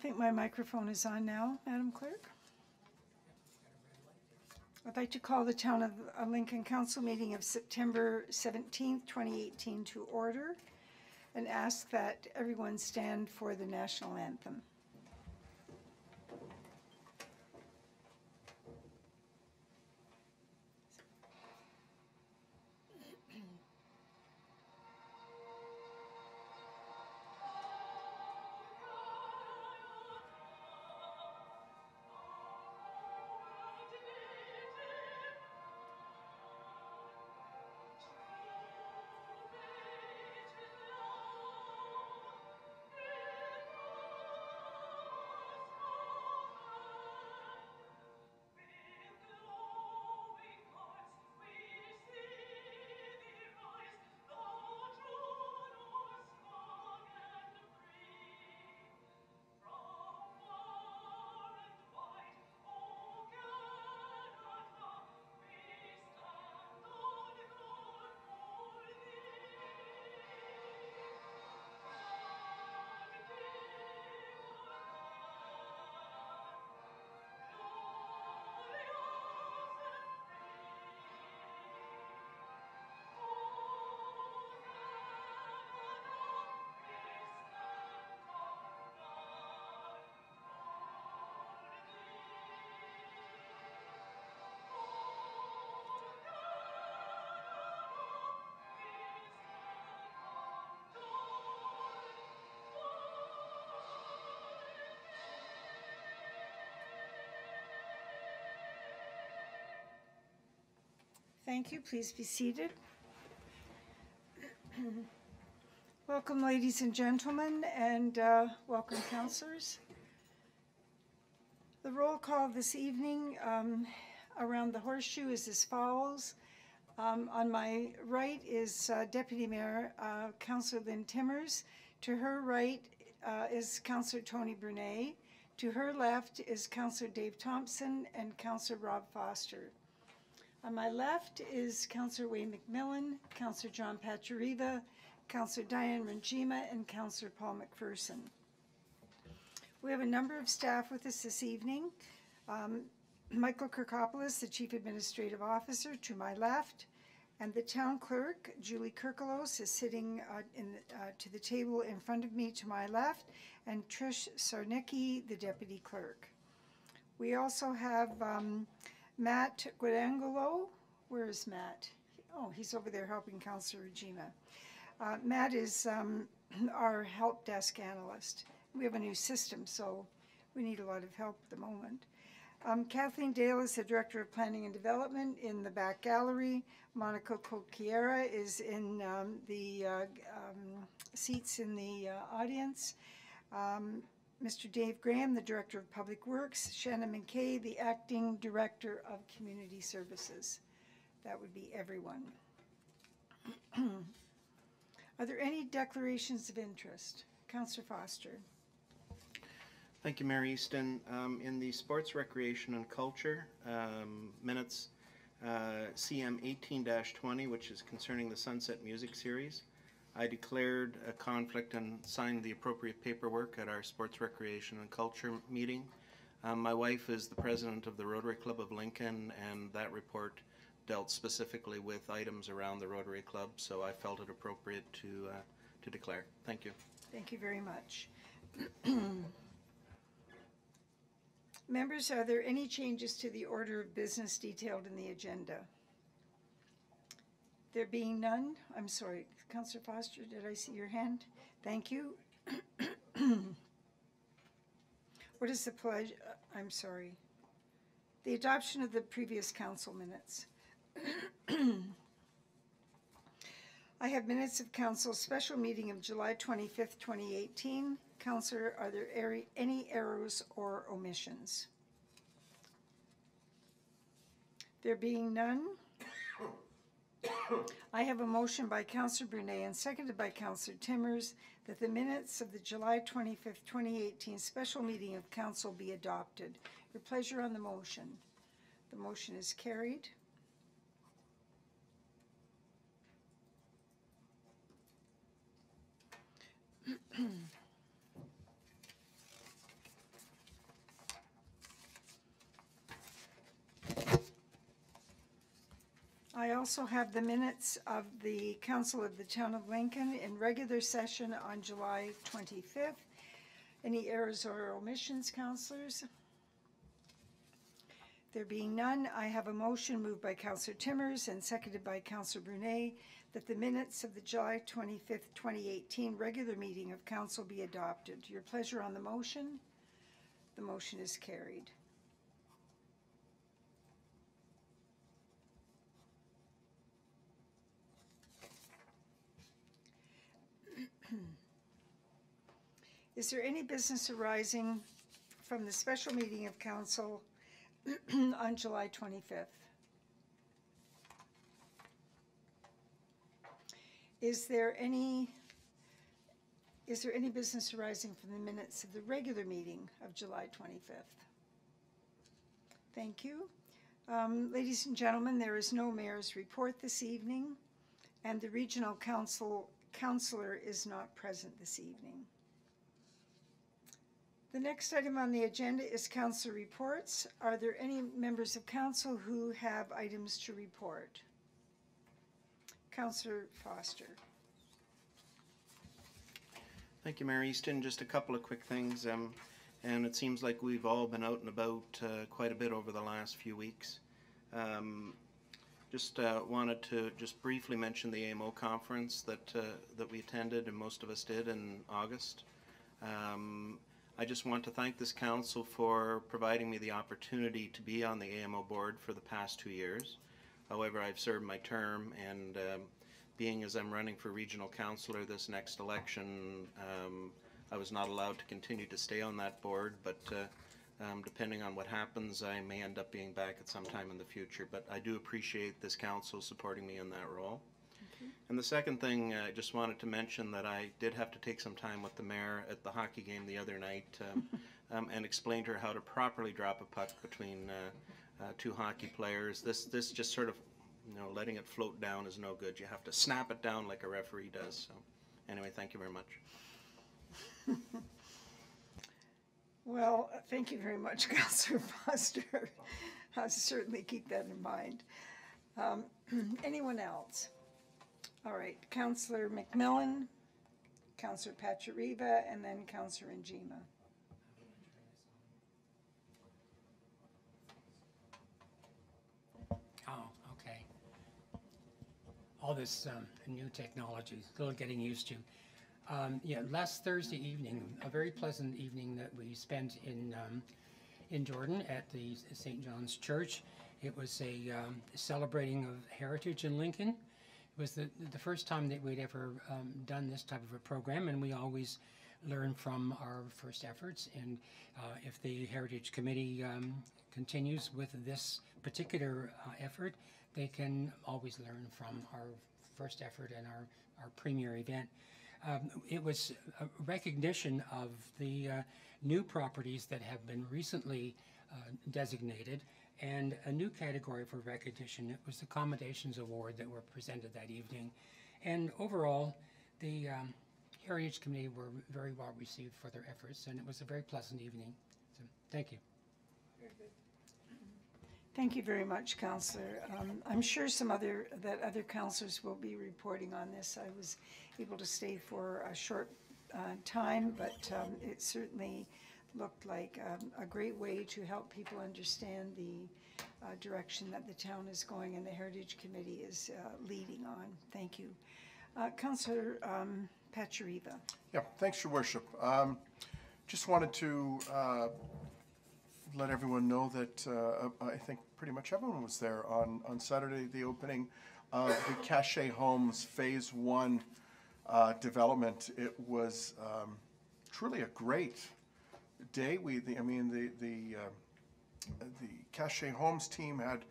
think my microphone is on now, Madam Clerk. I'd like to call the Town of Lincoln Council meeting of September 17th, 2018 to order and ask that everyone stand for the national anthem. Thank you. Please be seated. Welcome, ladies and gentlemen, and welcome, councillors. The roll call this evening around the horseshoe is as follows. On my right is Deputy Mayor Councillor Lynn Timmers. To her right is Councillor Tony Brunet. To her left is Councillor Dave Thompson and Councillor Rob Foster. On my left is Councillor Wayne McMillan, Councillor John Pachariva, Councillor Diane Ranjima, and Councillor Paul McPherson. We have a number of staff with us this evening. Michael Kirkopoulos, the Chief Administrative Officer, to my left, and the Town Clerk, Julie Kirkolos, is sitting to the table in front of me to my left, and Trish Sarnicki, the Deputy Clerk. We also have Matt Guadangolo. Where is Matt? Oh, he's over there helping Councillor Regina. Matt is our help desk analyst. We have a new system, so we need a lot of help at the moment. Kathleen Dale is the Director of Planning and Development in the back gallery. Monica Coquiera is in the seats in the audience. Mr. Dave Graham, the Director of Public Works. Shannon McKay, the Acting Director of Community Services. That would be everyone. Are there any declarations of interest? Councillor Foster. Thank you, Mayor Easton. In the Sports, Recreation and Culture minutes, CM 18-20, which is concerning the Sunset Music Series, I declared a conflict and signed the appropriate paperwork at our Sports, Recreation and Culture meeting. My wife is the president of the Rotary Club of Lincoln, and that report dealt specifically with items around the Rotary Club, so I felt it appropriate to declare. Thank you. Thank you very much. Members, are there any changes to the order of business detailed in the agenda? There being none, I'm sorry, Councillor Foster, did I see your hand? Thank you. What is the pledge? I'm sorry. The adoption of the previous council minutes. I have minutes of council special meeting of July 25th, 2018. Councillor, are there any errors or omissions? There being none, I have a motion by Councillor Brunet and seconded by Councillor Timmers that the minutes of the July 25th, 2018 special meeting of council be adopted. Your pleasure on the motion. The motion is carried. also have the minutes of the Council of the Town of Lincoln in regular session on July 25th. Any errors or omissions, councillors? There being none, I have a motion moved by Councillor Timmers and seconded by Councillor Brunet that the minutes of the July 25th, 2018 regular meeting of council be adopted. Your pleasure on the motion? The motion is carried. Is there any business arising from the special meeting of council on July 25th? Is there any business arising from the minutes of the regular meeting of July 25th? Thank you. Ladies and gentlemen, there is no mayor's report this evening, and the regional councillor is not present this evening. The next item on the agenda is council reports. Are there any members of council who have items to report? Councillor Foster. Thank you, Mayor Easton. Just a couple of quick things. And it seems like we've all been out and about quite a bit over the last few weeks. Just wanted to just briefly mention the AMO conference that we attended, and most of us did, in August. I just want to thank this council for providing me the opportunity to be on the AMO board for the past 2 years. However, I've served my term, and being as I'm running for regional councillor this next election, I was not allowed to continue to stay on that board, but depending on what happens, I may end up being back at some time in the future. But I do appreciate this council supporting me in that role. And the second thing, I just wanted to mention that I did have to take some time with the mayor at the hockey game the other night and explain to her how to properly drop a puck between two hockey players. This just sort of, letting it float down is no good. You have to snap it down like a referee does. So anyway, thank you very much. Well, thank you very much, Councillor Foster. I'll certainly keep that in mind. Anyone else? All right, Councillor McMillan, Councillor Pachariva, and then Councillor Njima. Oh, okay. All this new technology, still getting used to. Yeah, last Thursday evening, a very pleasant evening that we spent in Jordan at the St. John's Church. It was a celebrating of heritage in Lincoln. It was the first time that we'd ever done this type of a program, and we always learn from our first efforts. And if the Heritage Committee continues with this particular effort, they can always learn from our first effort and our premier event. It was a recognition of the new properties that have been recently designated, and a new category for recognition. It was the Commendations Award that were presented that evening. And overall, the Heritage Committee were very well received for their efforts, and it was a very pleasant evening. So, thank you. Very good. Thank you very much, Councillor. I'm sure that other councillors will be reporting on this. I was able to stay for a short time, but it certainly looked like a great way to help people understand the direction that the town is going and the Heritage Committee is leading on. Thank you. Councillor Pachariva. Yeah, thanks, Your Worship. Just wanted to let everyone know that I think pretty much everyone was there on Saturday, the opening of the Cachet Homes Phase 1 development. It was truly a great day. The Cachet Homes team had,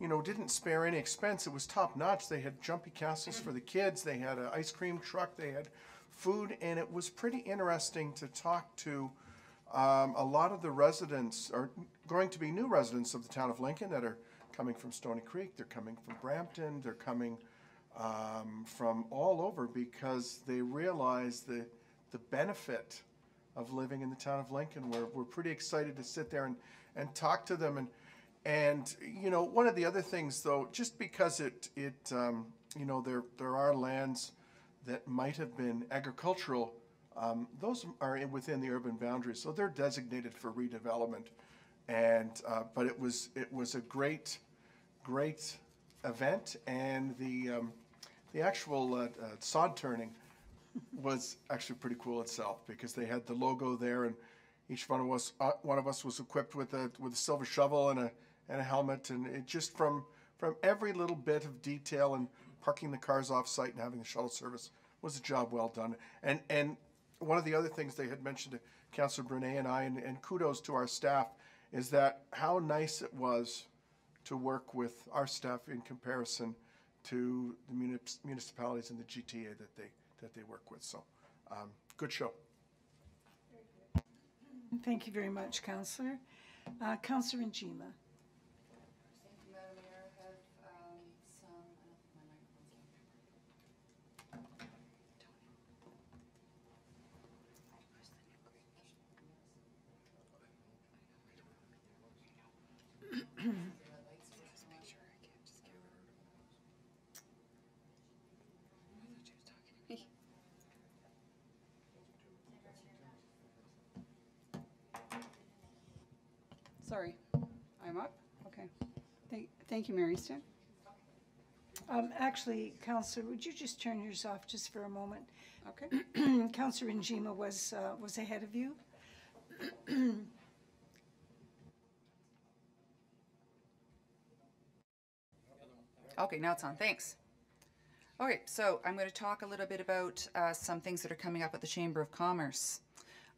didn't spare any expense. It was top notch. They had jumpy castles for the kids. They had an ice cream truck. They had food, and it was pretty interesting to talk to a lot of the residents, are going to be new residents of the town of Lincoln, that are coming from Stony Creek. They're coming from Brampton. They're coming from all over, because they realize the benefit of living in the town of Lincoln. We're pretty excited to sit there and talk to them. And you know, one of the other things, though, just because you know, there are lands that might have been agricultural, those are within the urban boundaries, so they're designated for redevelopment. And but it was a great event, and the actual sod turning was actually pretty cool itself, because they had the logo there, and each one of us was equipped with a silver shovel and a helmet, and it just from every little bit of detail, and parking the cars off site and having the shuttle service was a job well done. And one of the other things they had mentioned to Councillor Brunet and I, and kudos to our staff, is that how nice it was to work with our staff in comparison to the municipalities in the GTA that they work with. So, good show. Thank you very much, Councillor. Councillor Njima. Thank you, Madam Mayor. I have some, I don't think my microphone's on. Sorry, I'm up? Okay. Thank you, Mary Easton. Actually, Councillor, would you just turn yours off just for a moment? Okay. Councillor Njima was ahead of you. Okay, now it's on. Thanks. Okay, so I'm going to talk a little bit about some things that are coming up at the Chamber of Commerce.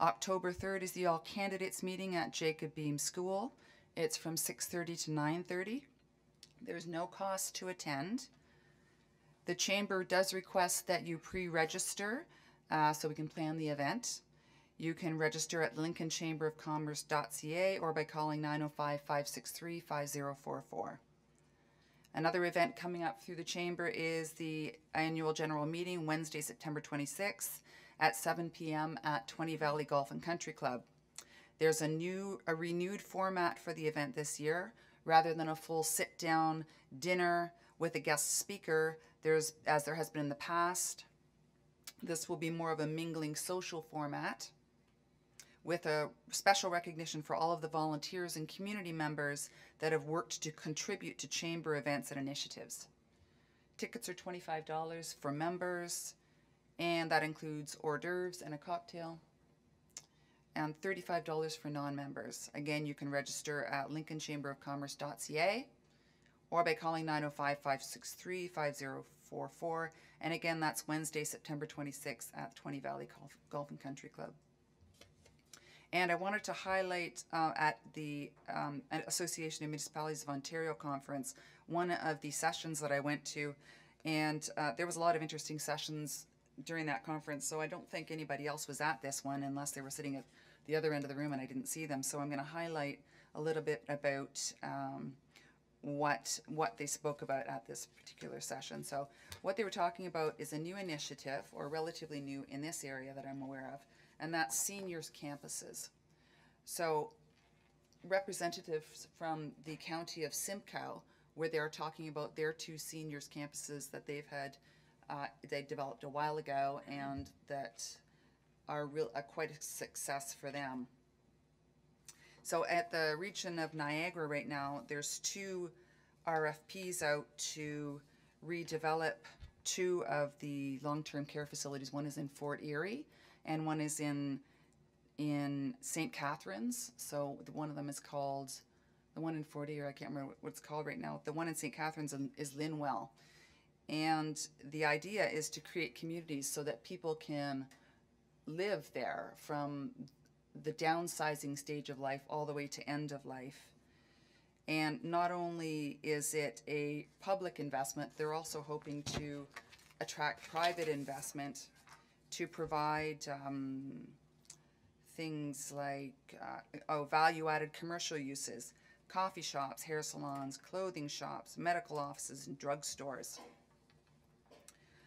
October 3rd is the All Candidates meeting at Jacob Beam School. It's from 6:30 to 9:30. There's no cost to attend. The Chamber does request that you pre-register so we can plan the event. You can register at lincolnchamberofcommerce.ca or by calling 905-563-5044. Another event coming up through the Chamber is the annual general meeting, Wednesday, September 26th at 7 p.m. at 20 Valley Golf and Country Club. There's a renewed format for the event this year. Rather than a full sit-down dinner with a guest speaker, as there has been in the past, this will be more of a mingling social format with a special recognition for all of the volunteers and community members that have worked to contribute to Chamber events and initiatives. Tickets are $25 for members, and that includes hors d'oeuvres and a cocktail, and $35 for non-members. Again, you can register at lincolnchamberofcommerce.ca or by calling 905-563-5044. And again, that's Wednesday, September 26th at 20 Valley Golf and Country Club. And I wanted to highlight at the Association of Municipalities of Ontario conference, one of the sessions that I went to, and there was a lot of interesting sessions during that conference, so I don't think anybody else was at this one unless they were sitting at the other end of the room and I didn't see them. So I'm going to highlight a little bit about what they spoke about at this particular session. So what they were talking about is a new initiative, or relatively new in this area that I'm aware of, and that's seniors campuses. So representatives from the county of Simcoe, where they're talking about their two seniors campuses that they've had, they developed a while ago, and that are quite a success for them. So at the region of Niagara right now, there's two RFPs out to redevelop two of the long-term care facilities. One is in Fort Erie, and one is in St. Catharines. So one of them is called, the one in Fort Erie, I can't remember what it's called right now. The one in St. Catharines is Linwell. And the idea is to create communities so that people can live there from the downsizing stage of life all the way to end of life. And not only is it a public investment, they're also hoping to attract private investment to provide things like value-added commercial uses, coffee shops, hair salons, clothing shops, medical offices, and drugstores.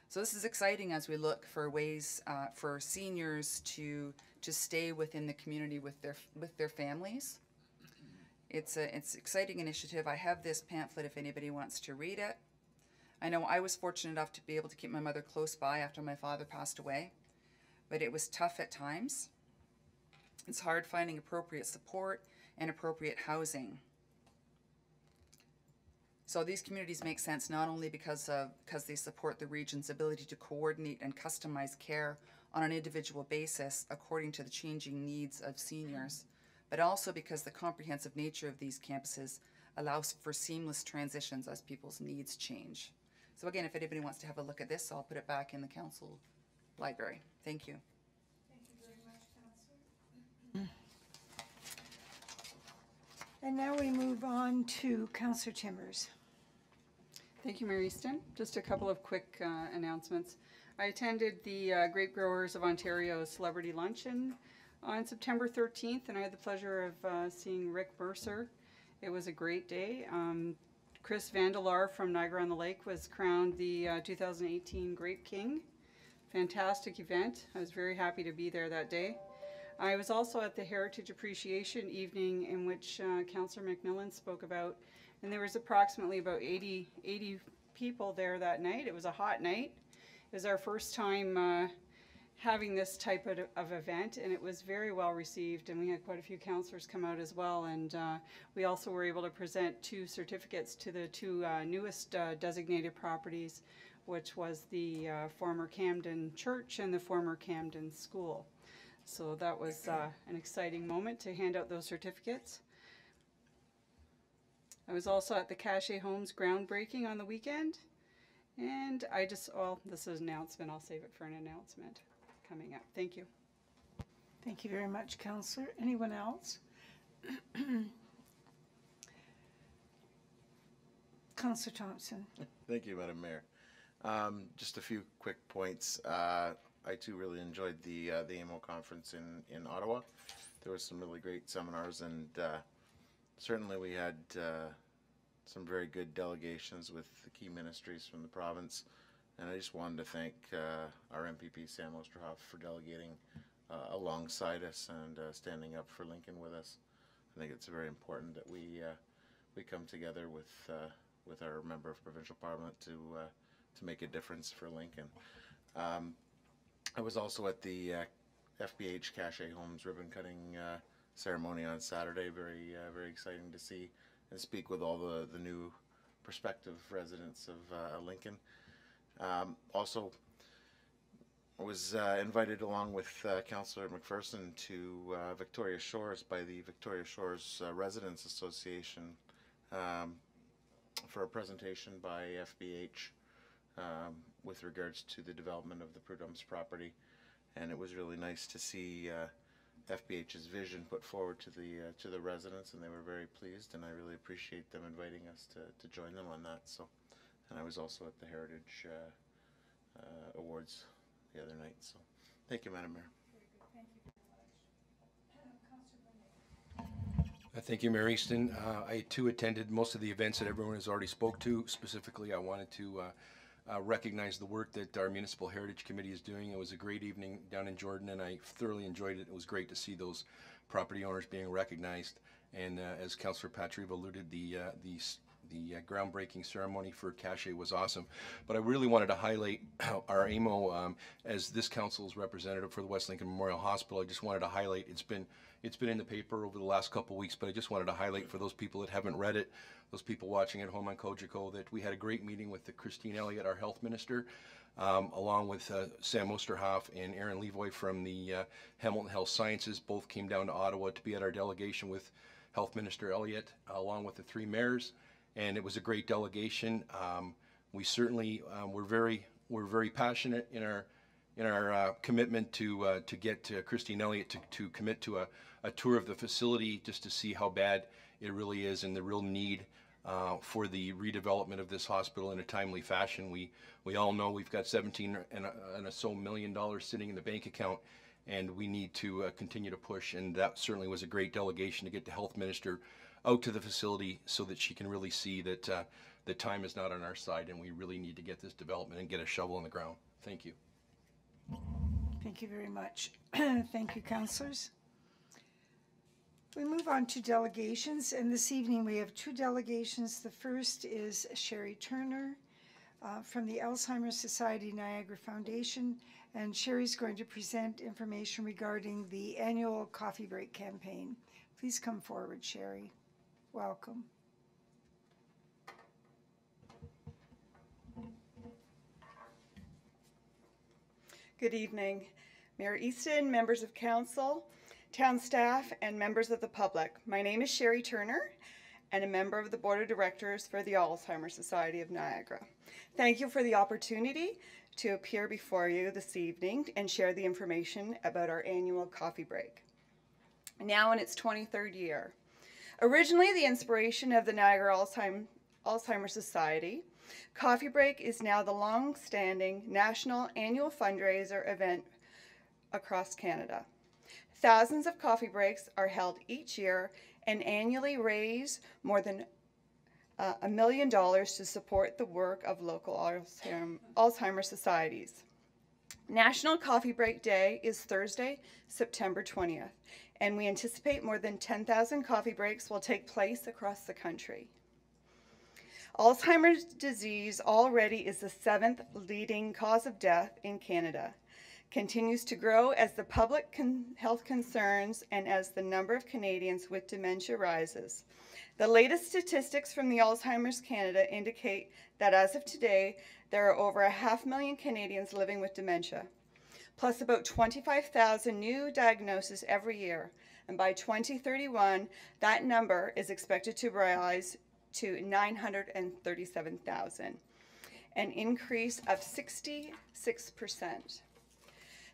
So this is exciting as we look for ways for seniors to stay within the community with their families. It's an exciting initiative. I have this pamphlet if anybody wants to read it. I know I was fortunate enough to be able to keep my mother close by after my father passed away, but it was tough at times. It's hard finding appropriate support and appropriate housing. So these communities make sense not only because they support the region's ability to coordinate and customize care on an individual basis according to the changing needs of seniors, but also because the comprehensive nature of these campuses allows for seamless transitions as people's needs change. So again, if anybody wants to have a look at this, I'll put it back in the council library. Thank you. Thank you very much, Councillor. And now we move on to Councillor Timmers. Thank you, Mary Easton. Just a couple of quick announcements. I attended the Grape Growers of Ontario Celebrity Luncheon on September 13th, and I had the pleasure of seeing Rick Mercer. It was a great day. Chris Vandelar from Niagara-on-the-Lake was crowned the 2018 Grape King. Fantastic event. I was very happy to be there that day. I was also at the Heritage Appreciation Evening in which Councillor McMillan spoke about, and there was approximately about 80 people there that night. It was a hot night. It was our first time having this type of event, and it was very well received, and we had quite a few councillors come out as well, and we also were able to present 2 certificates to the 2 newest designated properties, which was the former Camden Church and the former Camden School. So that was an exciting moment to hand out those certificates. I was also at the Cachet Homes groundbreaking on the weekend, and this is an announcement. I'll save it for an announcement coming up. Thank you. Thank you very much, Councillor. Anyone else? Councillor Thompson. Thank you, Madam Mayor. Just a few quick points. I too really enjoyed the AMO conference in Ottawa. There was some really great seminars, and certainly we had some very good delegations with the key ministries from the province. And I just wanted to thank our MPP Sam Osterhoff for delegating alongside us and standing up for Lincoln with us. I think it's very important that we come together with our member of provincial parliament to make a difference for Lincoln. I was also at the FBH Cachet Homes ribbon cutting ceremony on Saturday. Very exciting to see and speak with all the new prospective residents of Lincoln. Also, I was invited along with Councillor McPherson to Victoria Shores by the Victoria Shores Residents Association for a presentation by FBH with regards to the development of the Prudhome's property, and it was really nice to see FBH's vision put forward to the residents, and they were very pleased, and I really appreciate them inviting us to join them on that. So, and I was also at the Heritage Awards the other night. So, thank you, Madam Mayor. Thank you, Mayor Easton. I too attended most of the events that everyone has already spoke to. Specifically, I wanted to recognize the work that our Municipal Heritage Committee is doing. It was a great evening down in Jordan, and I thoroughly enjoyed it. It was great to see those property owners being recognized. And as Councillor Patrive alluded, the groundbreaking ceremony for Cachet was awesome. But I really wanted to highlight our AMO as this council's representative for the West Lincoln Memorial Hospital. I just wanted to highlight, it's been in the paper over the last couple of weeks, but I just wanted to highlight for those people that haven't read it, those people watching at home on Cogeco, that we had a great meeting with Christine Elliott, our health minister, along with Sam Osterhoff and Aaron Levoy from the Hamilton Health Sciences. Both came down to Ottawa to be at our delegation with Health Minister Elliott, along with the 3 mayors. And it was a great delegation. We certainly we're very passionate in our commitment to get Christine Elliott to commit to a tour of the facility, just to see how bad it really is and the real need for the redevelopment of this hospital in a timely fashion. We all know we've got $17 and so million sitting in the bank account, and we need to continue to push. And that certainly was a great delegation to get the health minister out to the facility so that she can really see that the time is not on our side, and we really need to get this development and get a shovel in the ground. Thank you. Thank you very much. Thank you, councillors. We move on to delegations, and this evening we have two delegations. The first is Sherry Turner from the Alzheimer's Society Niagara Foundation, and Sherry's going to present information regarding the annual coffee break campaign. Please come forward, Sherry. Welcome. Good evening, Mayor Easton, members of council, town staff, and members of the public. My name is Sherry Turner, and a member of the Board of Directors for the Alzheimer's Society of Niagara. Thank you for the opportunity to appear before you this evening and share the information about our annual coffee break. Now in its 23rd year. Originally the inspiration of the Niagara Alzheimer's Society, Coffee Break is now the long-standing national annual fundraiser event across Canada. Thousands of coffee breaks are held each year and annually raise more than $1 million to support the work of local Alzheimer's societies. National Coffee Break Day is Thursday, September 20th, and we anticipate more than 10,000 coffee breaks will take place across the country. Alzheimer's disease already is the 7th leading cause of death in Canada, continues to grow as the public health concerns and as the number of Canadians with dementia rises. The latest statistics from the Alzheimer's Canada indicate that as of today, there are over 500,000 Canadians living with dementia, plus about 25,000 new diagnoses every year. And by 2031, that number is expected to rise to 937,000, an increase of 66%.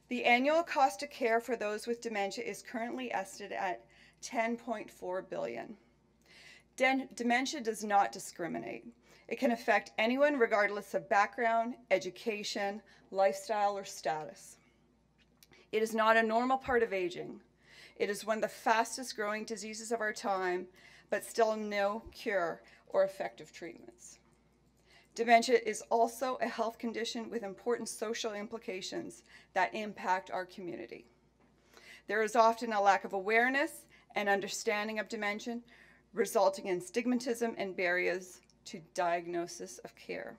The annual cost of care for those with dementia is currently estimated at $10.4 billion. Dementia does not discriminate. It can affect anyone regardless of background, education, lifestyle, or status. It is not a normal part of aging. It is one of the fastest growing diseases of our time, but still no cure or effective treatments. Dementia is also a health condition with important social implications that impact our community. There is often a lack of awareness and understanding of dementia, resulting in stigmatism and barriers to diagnosis of care.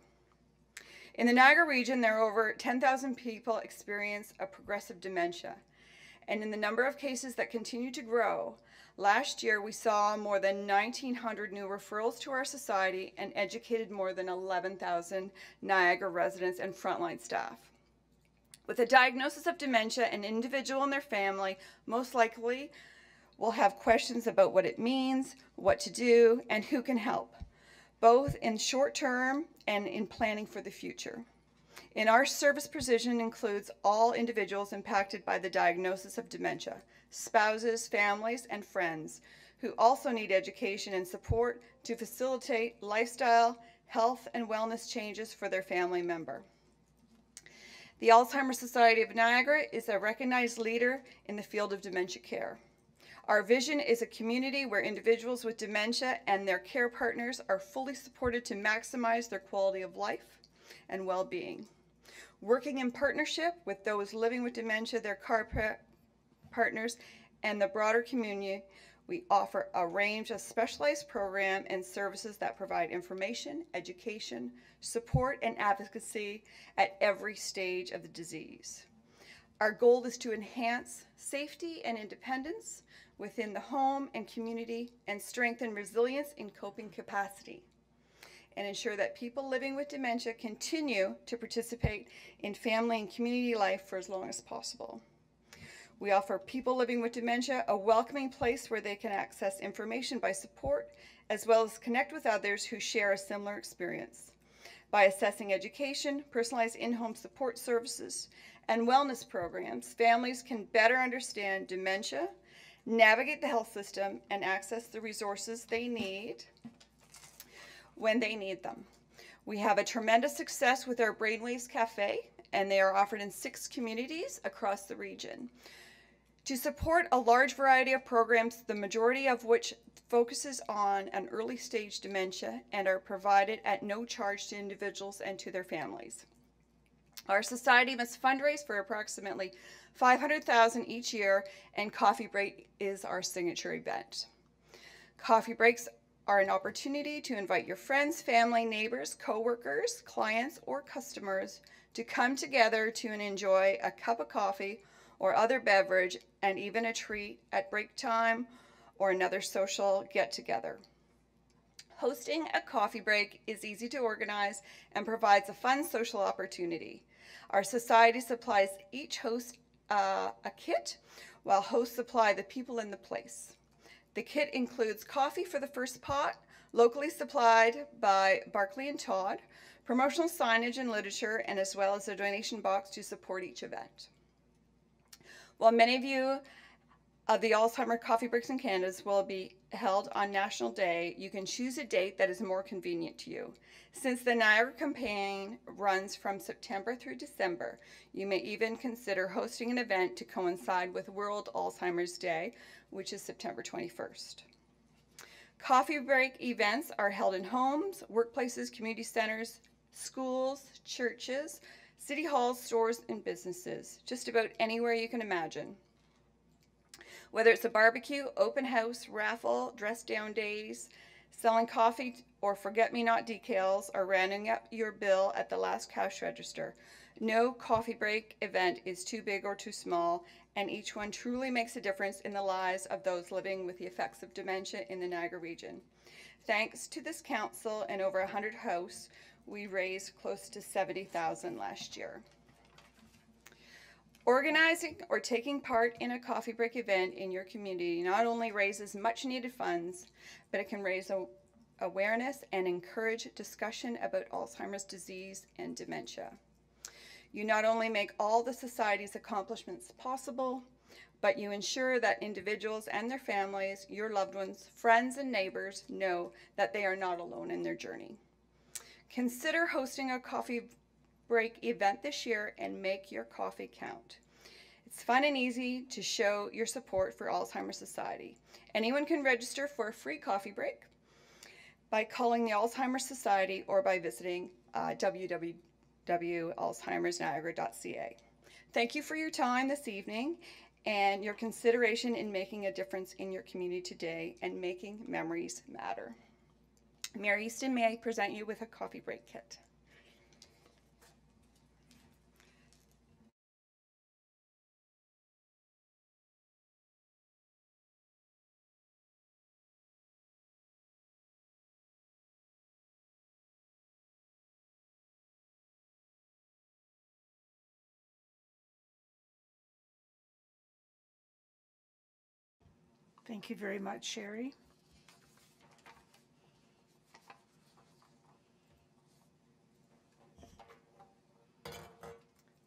In the Niagara region, there are over 10,000 people experience a progressive dementia, and in the number of cases that continue to grow, last year we saw more than 1,900 new referrals to our society and educated more than 11,000 Niagara residents and frontline staff. With a diagnosis of dementia, an individual and their family most likely will have questions about what it means, what to do, and who can help, both in short term and in planning for the future. In our service provision includes all individuals impacted by the diagnosis of dementia, spouses, families, and friends who also need education and support to facilitate lifestyle, health, and wellness changes for their family member. The Alzheimer's Society of Niagara is a recognized leader in the field of dementia care. Our vision is a community where individuals with dementia and their care partners are fully supported to maximize their quality of life and well-being. Working in partnership with those living with dementia, their care partners, and the broader community, we offer a range of specialized programs and services that provide information, education, support, and advocacy at every stage of the disease. Our goal is to enhance safety and independence within the home and community and strengthen resilience in coping capacity, and ensure that people living with dementia continue to participate in family and community life for as long as possible. We offer people living with dementia a welcoming place where they can access information by support, as well as connect with others who share a similar experience. By assessing education, personalized in-home support services, and wellness programs, families can better understand dementia, navigate the health system, and access the resources they need when they need them. We have a tremendous success with our Brainwaves Cafe, and they are offered in 6 communities across the region. To support a large variety of programs, the majority of which focuses on an early stage dementia and are provided at no charge to individuals and to their families. Our society must fundraise for approximately $500,000 each year, and Coffee Break is our signature event. Coffee breaks are an opportunity to invite your friends, family, neighbors, coworkers, clients, or customers to come together to enjoy a cup of coffee or other beverage, and even a treat at break time or another social get-together. Hosting a coffee break is easy to organize and provides a fun social opportunity. Our society supplies each host a kit, while hosts supply the people in the place. The kit includes coffee for the first pot, locally supplied by Barclay and Todd, promotional signage and literature, and as well as a donation box to support each event. While many of you of the Alzheimer Coffee Breaks in Canada will be held on National Day, you can choose a date that is more convenient to you. Since the Niagara campaign runs from September through December, you may even consider hosting an event to coincide with World Alzheimer's Day, which is September 21st. Coffee break events are held in homes, workplaces, community centers, schools, churches, city halls, stores, and businesses, just about anywhere you can imagine. Whether it's a barbecue, open house, raffle, dress down days, selling coffee, or forget-me-not decals, or rounding up your bill at the last cash register, no coffee break event is too big or too small, and each one truly makes a difference in the lives of those living with the effects of dementia in the Niagara region. Thanks to this council and over 100 hosts, we raised close to $70,000 last year. Organizing or taking part in a coffee break event in your community not only raises much needed funds, but it can raise awareness and encourage discussion about Alzheimer's disease and dementia. You not only make all the society's accomplishments possible, but you ensure that individuals and their families, your loved ones, friends, and neighbors know that they are not alone in their journey. Consider hosting a coffee break event this year and make your coffee count. It's fun and easy to show your support for Alzheimer's Society. Anyone can register for a free coffee break by calling the Alzheimer's Society or by visiting www.alzheimersniagara.ca. Thank you for your time this evening and your consideration in making a difference in your community today and making memories matter. Mary Easton, may I present you with a coffee break kit? Thank you very much, Sherry.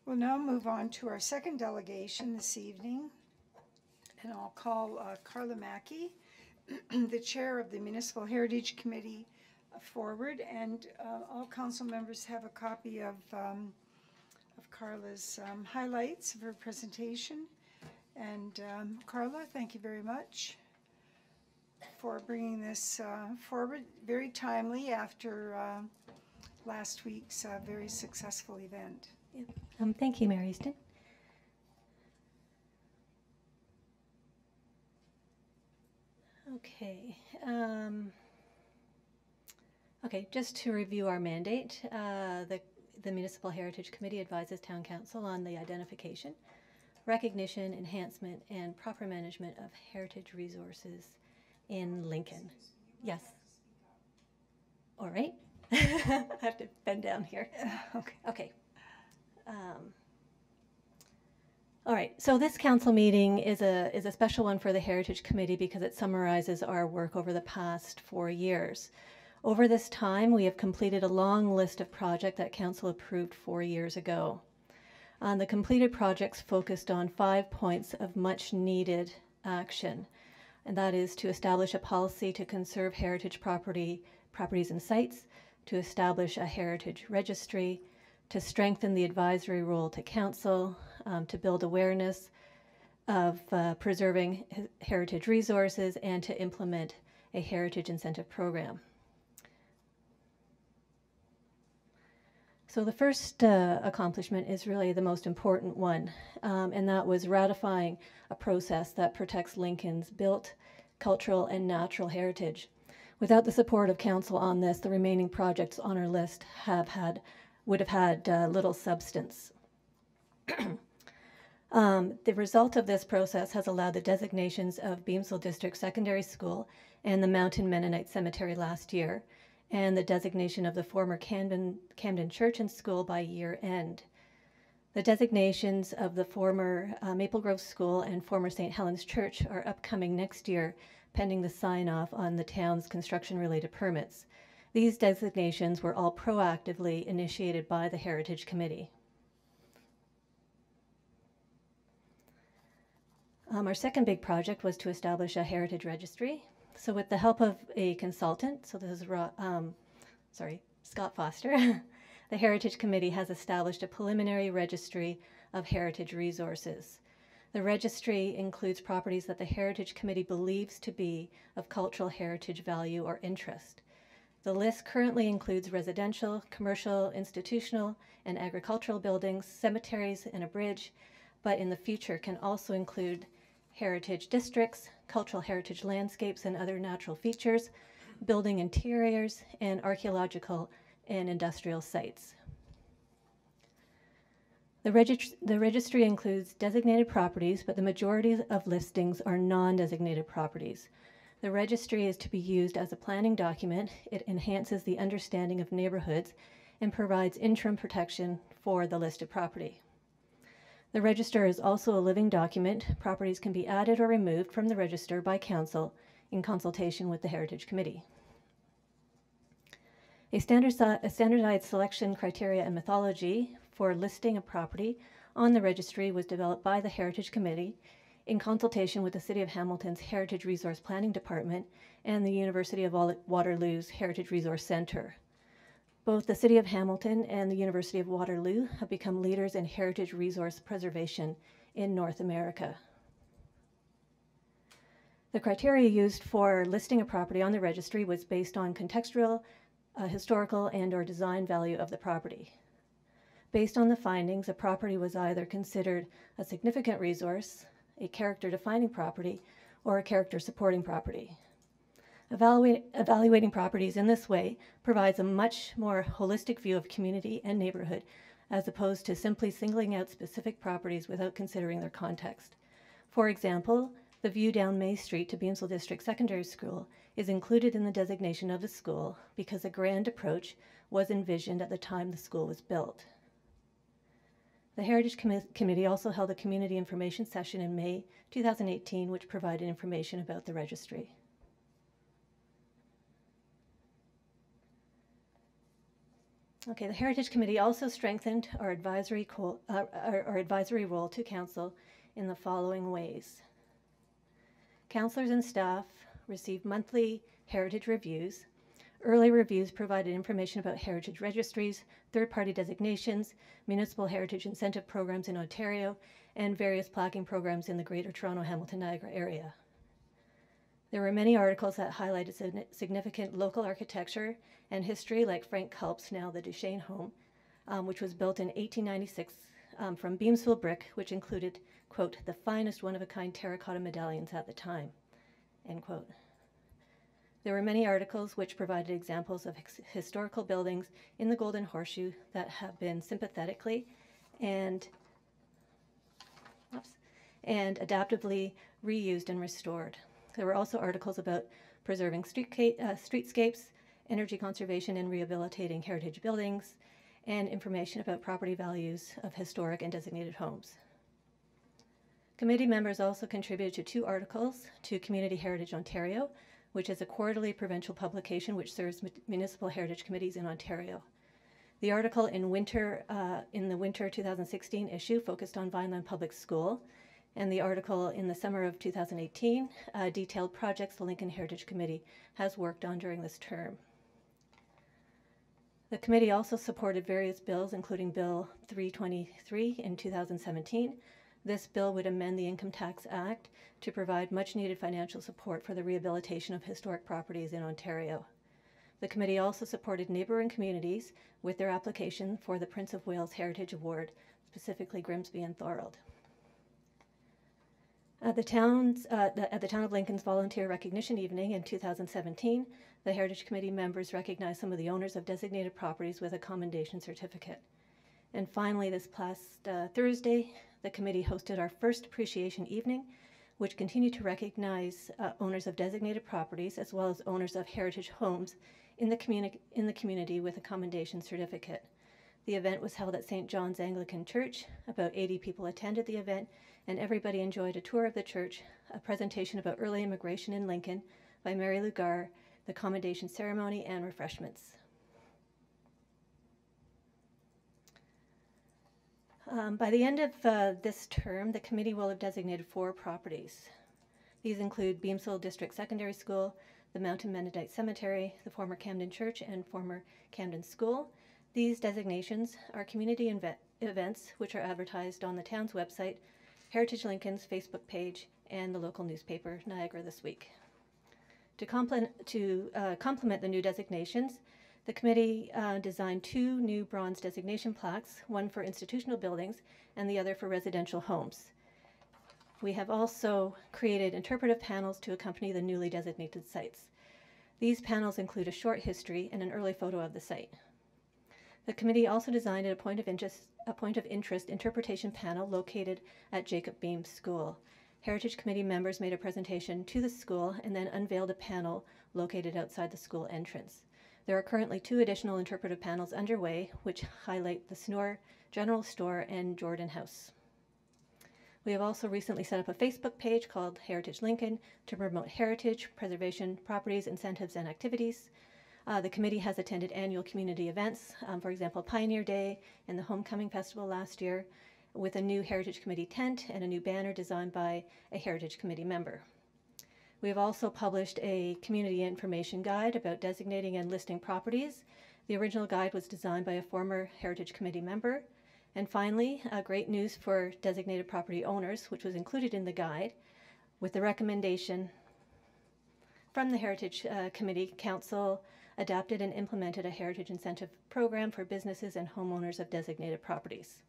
We'll now move on to our second delegation this evening, and I'll call Carla Mackey, the chair of the Municipal Heritage Committee, forward, and all council members have a copy of Carla's highlights of her presentation. And Carla, thank you very much for bringing this forward, very timely after last week's very successful event. Thank you, Mary Easton. Okay. Okay, just to review our mandate, the Municipal Heritage Committee advises Town Council on the identification, recognition, enhancement, and proper management of heritage resources in Lincoln. Yes. All right. I have to bend down here. Okay. Okay. All right, so this council meeting is a special one for the Heritage Committee because it summarizes our work over the past 4 years. Over this time, we have completed a long list of projects that council approved 4 years ago. The completed projects focused on 5 points of much needed action, and that is to establish a policy to conserve heritage properties and sites, to establish a heritage registry, to strengthen the advisory role to council, to build awareness of preserving heritage resources, and to implement a heritage incentive program. So the first accomplishment is really the most important one, and that was ratifying a process that protects Lincoln's built, cultural, and natural heritage. Without the support of council on this, the remaining projects on our list would have had little substance. The result of this process has allowed the designations of Beamsville District Secondary School and the Mountain Mennonite Cemetery last year, and the designation of the former Camden Church and School by year end. The designations of the former Maple Grove School and former St. Helens Church are upcoming next year, pending the sign-off on the town's construction-related permits. These designations were all proactively initiated by the Heritage Committee. Our second big project was to establish a heritage registry. So with the help of a consultant, so this is Scott Foster, the Heritage Committee has established a preliminary registry of heritage resources. The registry includes properties that the Heritage Committee believes to be of cultural heritage value or interest. The list currently includes residential, commercial, institutional, and agricultural buildings, cemeteries, and a bridge, but in the future can also include heritage districts, cultural heritage landscapes and other natural features, building interiors, and archaeological and industrial sites. The registry includes designated properties, but the majority of listings are non-designated properties. The registry is to be used as a planning document. It enhances the understanding of neighborhoods and provides interim protection for the listed property. The register is also a living document. Properties can be added or removed from the register by council in consultation with the Heritage Committee. A standardized selection criteria and methodology for listing a property on the registry was developed by the Heritage Committee in consultation with the City of Hamilton's Heritage Resource Planning Department and the University of Waterloo's Heritage Resource Center. Both the City of Hamilton and the University of Waterloo have become leaders in heritage resource preservation in North America. The criteria used for listing a property on the registry was based on contextual, historical, and/or design value of the property. Based on the findings, a property was either considered a significant resource, a character-defining property, or a character-supporting property. Evaluating properties in this way provides a much more holistic view of community and neighborhood, as opposed to simply singling out specific properties without considering their context. For example, the view down May Street to Beamsville District Secondary School is included in the designation of the school because a grand approach was envisioned at the time the school was built. The Heritage Committee also held a community information session in May 2018, which provided information about the registry. Okay, the Heritage Committee also strengthened our advisory role to Council in the following ways. Councillors and staff received monthly heritage reviews. Early reviews provided information about heritage registries, third-party designations, municipal heritage incentive programs in Ontario, and various plaquing programs in the Greater Toronto Hamilton Niagara area. There were many articles that highlighted significant local architecture and history, like Frank Culp's, now the Duchesne Home, which was built in 1896 from Beamsville brick, which included, quote, the finest one-of-a-kind terracotta medallions at the time, end quote. There were many articles which provided examples of historical buildings in the Golden Horseshoe that have been sympathetically and adaptively reused and restored. There were also articles about preserving streetscapes, energy conservation and rehabilitating heritage buildings, and information about property values of historic and designated homes. Committee members also contributed to 2 articles to Community Heritage Ontario, which is a quarterly provincial publication which serves municipal heritage committees in Ontario. The article in the winter 2016 issue focused on Vineland Public School, and the article in the summer of 2018 detailed projects the Lincoln Heritage Committee has worked on during this term. The committee also supported various bills, including Bill 323 in 2017. This bill would amend the Income Tax Act to provide much-needed financial support for the rehabilitation of historic properties in Ontario. The committee also supported neighbouring communities with their application for the Prince of Wales Heritage Award, specifically Grimsby and Thorold. At the Town of Lincoln's Volunteer Recognition Evening in 2017, the Heritage Committee members recognized some of the owners of designated properties with a commendation certificate. And finally, this past Thursday, the committee hosted our first appreciation evening, which continued to recognize owners of designated properties as well as owners of heritage homes in the community with a commendation certificate. The event was held at St. John's Anglican Church. About 80 people attended the event, and everybody enjoyed a tour of the church, a presentation about early immigration in Lincoln by Mary Lugar, the commendation ceremony, and refreshments. By the end of this term, the committee will have designated 4 properties. These include Beamsville District Secondary School, the Mountain Mennonite Cemetery, the former Camden Church, and former Camden School. These designations are community events which are advertised on the town's website, Heritage Lincoln's Facebook page, and the local newspaper, Niagara This Week. To complement the new designations, the committee designed 2 new bronze designation plaques, one for institutional buildings and the other for residential homes. We have also created interpretive panels to accompany the newly designated sites. These panels include a short history and an early photo of the site. The committee also designed a point of interest interpretation panel located at Jacob Beam School. Heritage Committee members made a presentation to the school and then unveiled a panel located outside the school entrance. There are currently 2 additional interpretive panels underway which highlight the Snoor General Store and Jordan House. We have also recently set up a Facebook page called Heritage Lincoln to promote heritage, preservation, properties, incentives, and activities. The committee has attended annual community events, for example, Pioneer Day and the Homecoming Festival last year, with a new Heritage Committee tent and a new banner designed by a Heritage Committee member. We have also published a community information guide about designating and listing properties. The original guide was designed by a former Heritage Committee member. And finally, great news for designated property owners, which was included in the guide, with the recommendation from the Heritage Committee, Council adapted and implemented a heritage incentive program for businesses and homeowners of designated properties.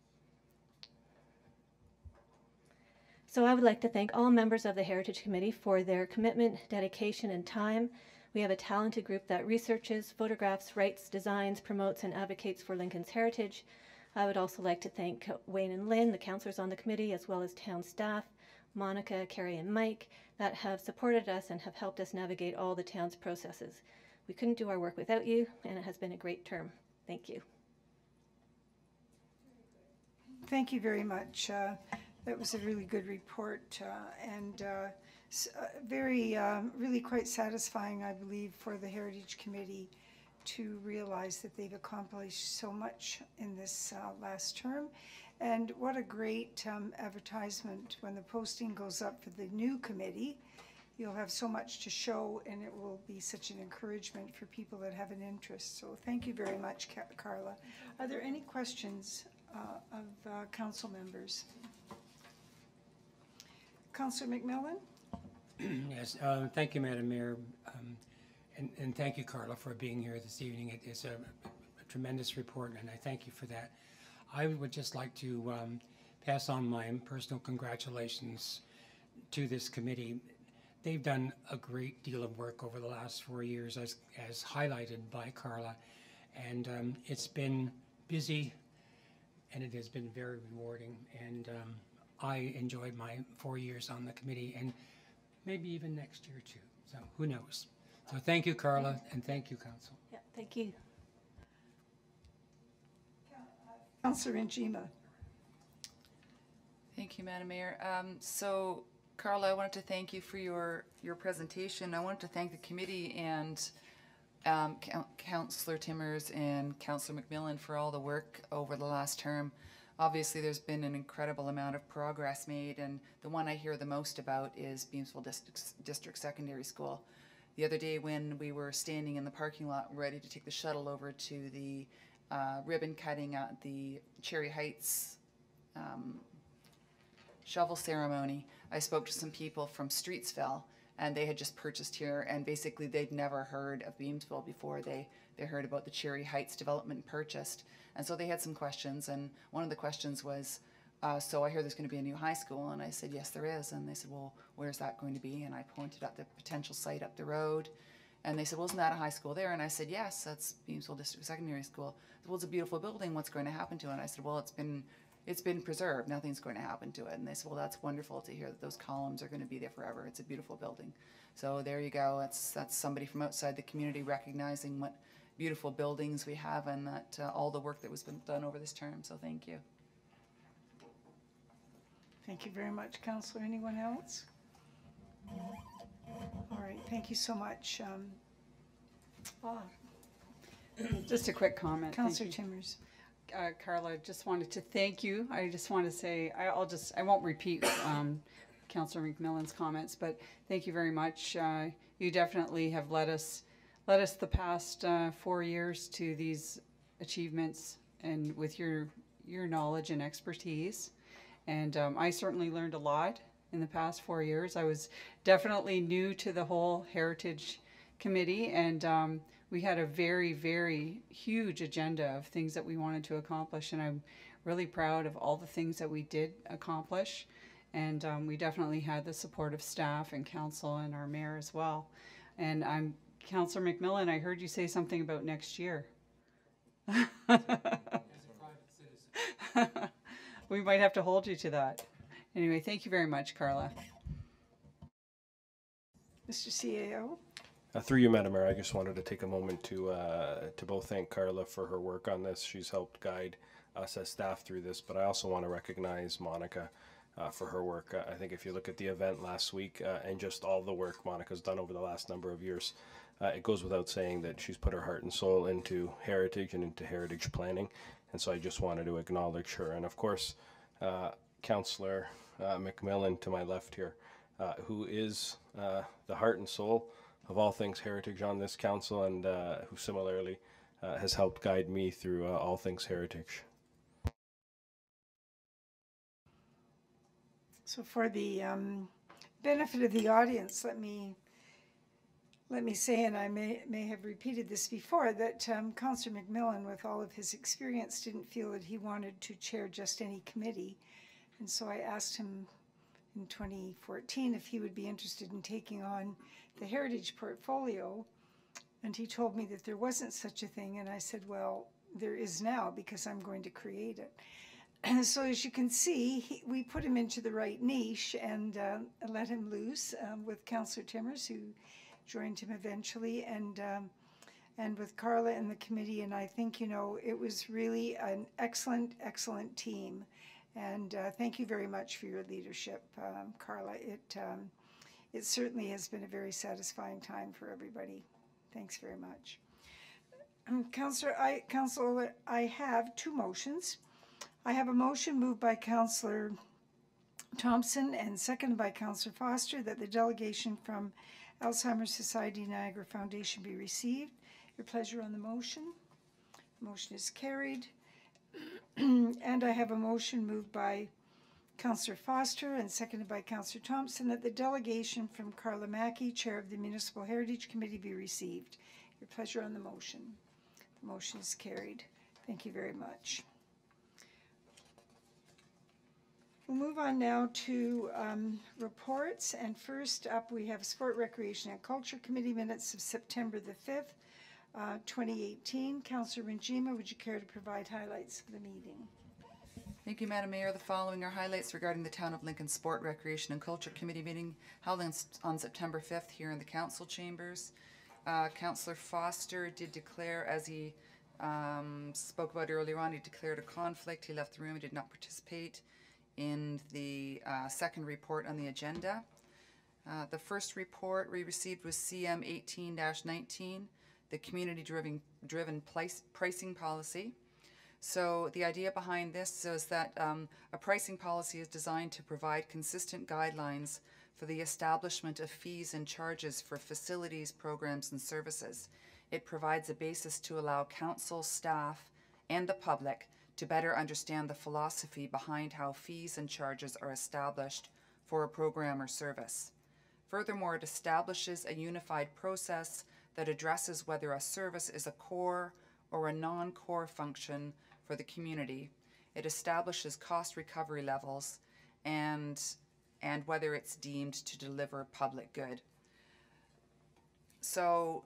So I would like to thank all members of the Heritage Committee for their commitment, dedication, and time. We have a talented group that researches, photographs, writes, designs, promotes, and advocates for Lincoln's heritage. I would also like to thank Wayne and Lynn, the councillors on the committee, as well as town staff, Monica, Carrie, and Mike, that have supported us and have helped us navigate all the town's processes. We couldn't do our work without you, and it has been a great term. Thank you. Thank you very much. That was a really good report and really quite satisfying, I believe, for the Heritage Committee to realize that they've accomplished so much in this last term. And what a great advertisement when the posting goes up for the new committee. You'll have so much to show, and it will be such an encouragement for people that have an interest. So thank you very much, Carla. Are there any questions of council members? Councillor McMillan? Yes, thank you, Madam Mayor, and thank you, Carla, for being here this evening. It is a tremendous report, and I thank you for that. I would just like to pass on my personal congratulations to this committee. They've done a great deal of work over the last 4 years, as highlighted by Carla, and it's been busy, and it has been very rewarding, and I enjoyed my 4 years on the committee, and maybe even next year too, so who knows. So thank you, Carla, and thank you, Council. Yeah, thank you. Councillor Njima. Thank you, Madam Mayor. So, Carla, I wanted to thank you for your presentation. I wanted to thank the committee and Councillor Timmers and Councillor McMillan for all the work over the last term. Obviously, there's been an incredible amount of progress made, and the one I hear the most about is Beamsville District Secondary School. The other day when we were standing in the parking lot ready to take the shuttle over to the ribbon cutting at the Cherry Heights shovel ceremony, I spoke to some people from Streetsville, and they had just purchased here, and basically they'd never heard of Beamsville before they heard about the Cherry Heights development and purchased. And so they had some questions, and one of the questions was, so I hear there's going to be a new high school, and I said, yes, there is. And they said, well, where's that going to be? And I pointed at the potential site up the road. And they said, well, isn't that a high school there? And I said, yes, that's Beamsville District Secondary School. Said, well, it's a beautiful building. What's going to happen to it? And I said, well, it's been preserved. Nothing's going to happen to it. And they said, well, that's wonderful to hear that those columns are going to be there forever. It's a beautiful building. So there you go. That's somebody from outside the community recognizing what beautiful buildings we have, and that all the work that was been done over this term. So thank you. Thank you very much, Councillor. Anyone else? All right, thank you so much. Just a quick comment. Thank Councillor you. Timmers. Carla, just wanted to thank you. I just want to say, I won't repeat Councillor McMillan's comments, but thank you very much. You definitely have led us the past 4 years to these achievements, and with your knowledge and expertise. And I certainly learned a lot in the past 4 years. I was definitely new to the whole Heritage Committee, and we had a very, very huge agenda of things that we wanted to accomplish, and I'm really proud of all the things that we did accomplish. And we definitely had the support of staff and council and our mayor as well. And Councillor McMillan, I heard you say something about next year. We might have to hold you to that. Anyway, thank you very much, Carla. Mr. CAO. Through you, Madam Mayor, I just wanted to take a moment to both thank Carla for her work on this. She's helped guide us as staff through this, but I also want to recognize Monica for her work. I think if you look at the event last week and just all the work Monica's done over the last number of years, it goes without saying that she's put her heart and soul into heritage and into heritage planning. And so I just wanted to acknowledge her. And of course, Councillor McMillan to my left here, who is the heart and soul of all things heritage on this council, and who similarly has helped guide me through all things heritage. So for the benefit of the audience, let me say, and I may have repeated this before, that Councillor McMillan, with all of his experience, didn't feel that he wanted to chair just any committee. And so I asked him in 2014 if he would be interested in taking on the heritage portfolio. And he told me that there wasn't such a thing. And I said, well, there is now, because I'm going to create it. And so as you can see, we put him into the right niche and let him loose with Councillor Timmers, who joined him eventually, and with Carla and the committee. And I think, you know, it was really an excellent, excellent team. And thank you very much for your leadership, Carla. It certainly has been a very satisfying time for everybody. Thanks very much. Councillor, I have two motions. I have a motion moved by Councillor Thompson and seconded by Councillor Foster that the delegation from Alzheimer's Society Niagara Foundation be received. Your pleasure on the motion. The motion is carried. And I have a motion moved by Councillor Foster and seconded by Councillor Thompson that the delegation from Carla Mackey, Chair of the Municipal Heritage Committee, be received. Your pleasure on the motion. The motion is carried. Thank you very much. We'll move on now to reports, and first up we have Sport, Recreation and Culture Committee minutes of September the 5th, 2018. Councillor Renjima, would you care to provide highlights of the meeting? Thank you, Madam Mayor. The following are highlights regarding the Town of Lincoln Sport, Recreation and Culture Committee meeting held on September 5th here in the council chambers. Councillor Foster did declare, as he spoke about earlier on, he declared a conflict. He left the room. He did not participate in the second report on the agenda. The first report we received was CM 18-19, the community-driven pricing policy. So the idea behind this is that a pricing policy is designed to provide consistent guidelines for the establishment of fees and charges for facilities, programs, and services. It provides a basis to allow council, staff, and the public to better understand the philosophy behind how fees and charges are established for a program or service. Furthermore, it establishes a unified process that addresses whether a service is a core or a non-core function for the community. It establishes cost recovery levels and whether it's deemed to deliver public good. So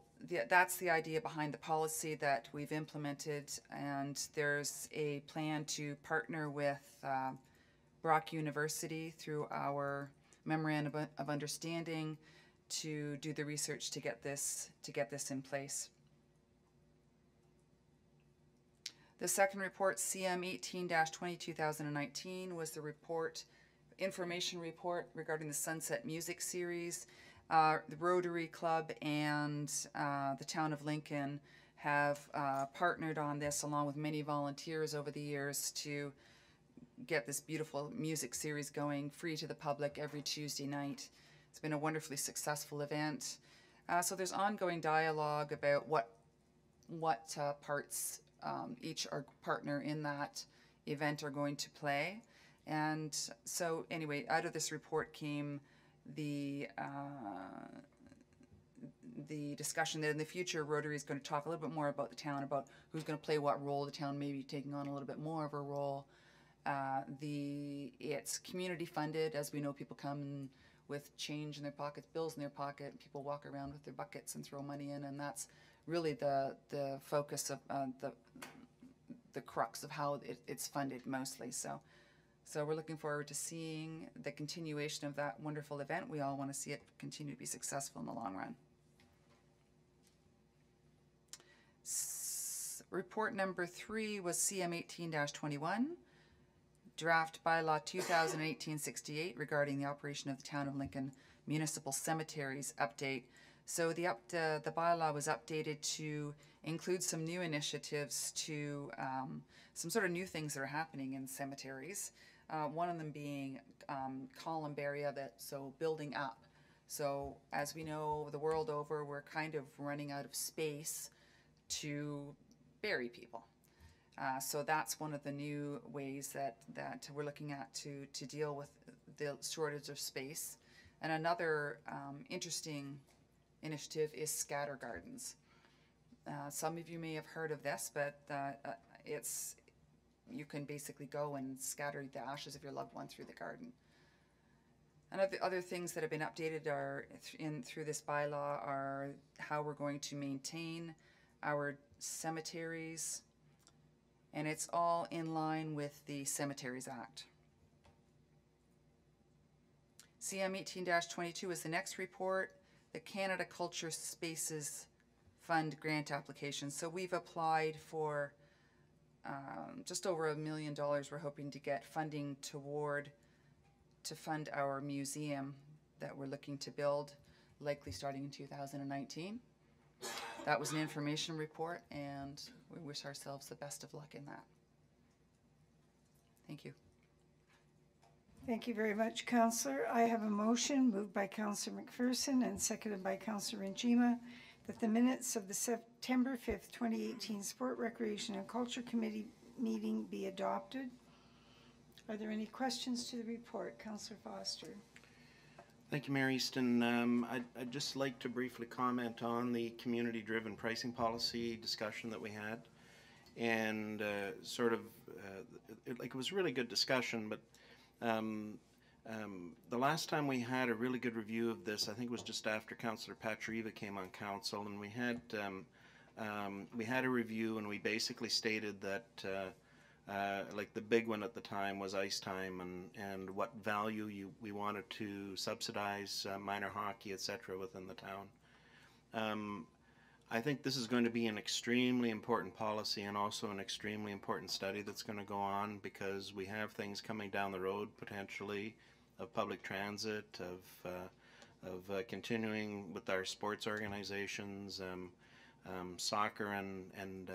that's the idea behind the policy that we've implemented, and there's a plan to partner with Brock University through our memorandum of understanding to do the research to get this in place. The second report, CM 18-20 2019, was the information report regarding the Sunset Music Series. The Rotary Club and the Town of Lincoln have partnered on this along with many volunteers over the years to get this beautiful music series going free to the public every Tuesday night. It's been a wonderfully successful event. So there's ongoing dialogue about what parts each partner in that event are going to play. And so anyway, out of this report came the discussion that in the future Rotary is going to talk a little bit more about the town, about who's going to play what role, the town maybe taking on a little bit more of a role. It's community funded. As we know, people come with change in their pockets, bills in their pocket, and people walk around with their buckets and throw money in, and that's really the focus of the crux of how it's funded mostly. So we're looking forward to seeing the continuation of that wonderful event. We all want to see it continue to be successful in the long run. Report number 3 was CM 18-21, Draft Bylaw 2018-68 regarding the operation of the Town of Lincoln Municipal Cemeteries update. So the bylaw was updated to include some new initiatives to some sort of new things that are happening in cemeteries. One of them being columbaria, so building up. So as we know, the world over, we're kind of running out of space to bury people. So that's one of the new ways that we're looking at to deal with the shortage of space. And another interesting initiative is scatter gardens. Some of you may have heard of this, but you can basically go and scatter the ashes of your loved one through the garden. And other things that have been updated through this bylaw are how we're going to maintain our cemeteries, and it's all in line with the Cemeteries Act. CM 18-22 is the next report, the Canada Culture Spaces Fund grant application. So we've applied for just over $1 million. We're hoping to get funding to fund our museum that we're looking to build, likely starting in 2019. That was an information report, and we wish ourselves the best of luck in that. Thank you. Thank you very much, Councillor. I have a motion moved by Councillor McPherson and seconded by Councillor Njima that the minutes of the September 5th, 2018 Sport, Recreation and Culture Committee meeting be adopted. Are there any questions to the report? Councillor Foster. Thank you, Mayor Easton. I'd just like to briefly comment on the community-driven pricing policy discussion that we had. And it was a really good discussion, but the last time we had a really good review of this, I think it was just after Councillor Patriva came on council, and we had a review, and we basically stated that like the big one at the time was ice time, and what value we wanted to subsidize minor hockey, etc. within the town. I think this is going to be an extremely important policy and also an extremely important study that's going to go on, because we have things coming down the road potentially of public transit, of continuing with our sports organizations, soccer and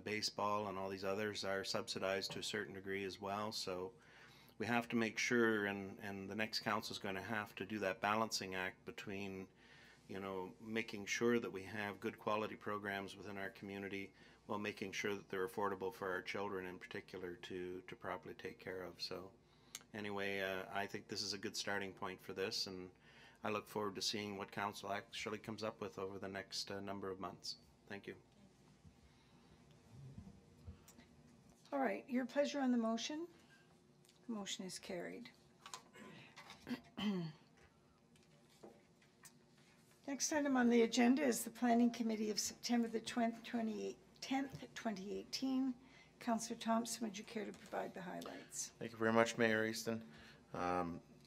baseball and all these others are subsidized to a certain degree as well. So we have to make sure, and the next council is going to have to do that balancing act between, you know, making sure that we have good quality programs within our community while making sure that they're affordable for our children in particular to properly take care of. So anyway, I think this is a good starting point for this, and I look forward to seeing what council actually comes up with over the next number of months. Thank you. All right, your pleasure on the motion? The motion is carried. Next item on the agenda is the Planning Committee of September the 10th, 2018. Councillor Thompson, would you care to provide the highlights? Thank you very much, Mayor Easton.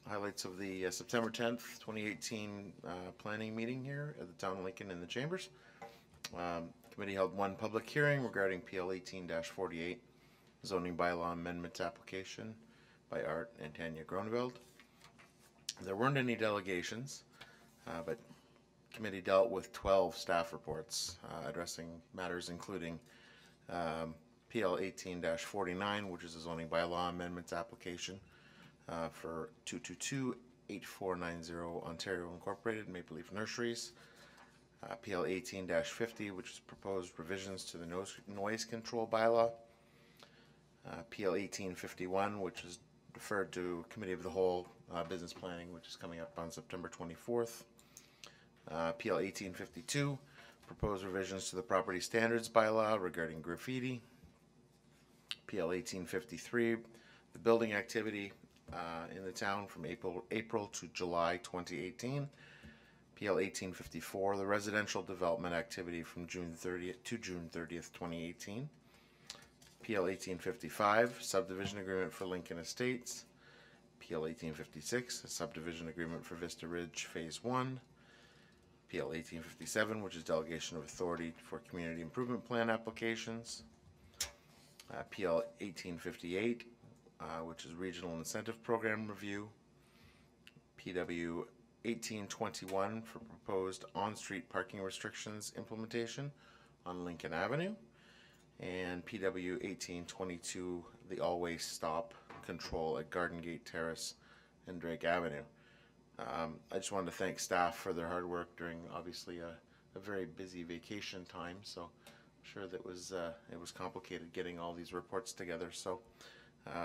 Highlights of the September 10th, 2018 planning meeting here at the Town of Lincoln in the Chambers. Committee held one public hearing regarding PL 18-48, zoning bylaw amendment application by Art and Tanya Groneveld. There weren't any delegations, but committee dealt with 12 staff reports addressing matters including PL 18-49, which is a zoning bylaw amendments application for 222-8490 Ontario Incorporated Maple Leaf Nurseries. PL 18-50, which is proposed revisions to the noise control bylaw. PL 1851, which is referred to Committee of the Whole Business Planning, which is coming up on September 24th. PL 1852, proposed revisions to the Property Standards Bylaw regarding graffiti. PL 1853, the building activity in the town from April to July 2018. PL 1854, the residential development activity from June 30th to June 30th, 2018. PL 1855, subdivision agreement for Lincoln Estates. PL 1856, a subdivision agreement for Vista Ridge Phase 1. PL 1857, which is delegation of authority for community improvement plan applications. PL 1858, which is regional incentive program review. PW 1821 for proposed on-street parking restrictions implementation on Lincoln Avenue. And PW 1822, the always stop control at Garden Gate Terrace and Drake Avenue. I just wanted to thank staff for their hard work during obviously a very busy vacation time. So I'm sure that it was complicated getting all these reports together. So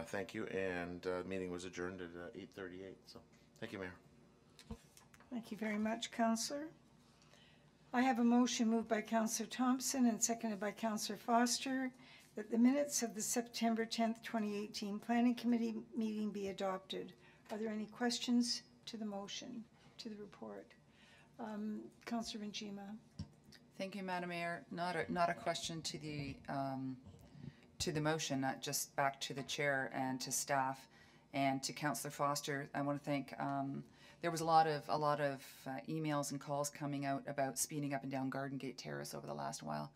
thank you, and the meeting was adjourned at 8:38. So thank you, Mayor. Thank you very much, Councillor. I have a motion moved by Councillor Thompson and seconded by Councillor Foster that the minutes of the September 10th, 2018 Planning Committee meeting be adopted. Are there any questions to the motion, to the report? Councillor Benjima. Thank you, Madam Mayor. Not a question to the motion, just back to the chair and to staff and to Councillor Foster. I want to thank. There was a lot of emails and calls coming out about speeding up and down Garden Gate Terrace over the last while.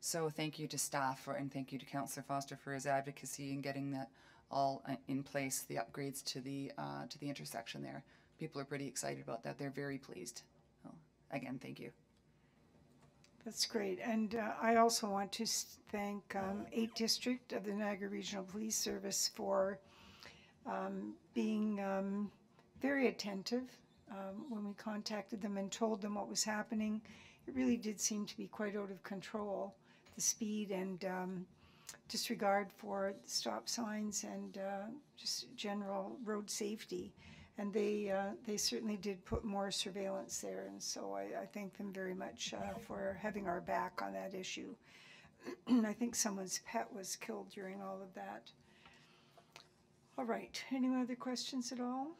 So thank you to staff and thank you to Councillor Foster for his advocacy in getting that all in place, the upgrades to the intersection there. People are pretty excited about that. They're very pleased. So, again, thank you. That's great. And I also want to thank 8th District of the Niagara Regional Police Service for being very attentive when we contacted them and told them what was happening. It really did seem to be quite out of control, the speed and disregard for stop signs and just general road safety. And they certainly did put more surveillance there, and so I thank them very much for having our back on that issue. I think someone's pet was killed during all of that. All right, any other questions at all?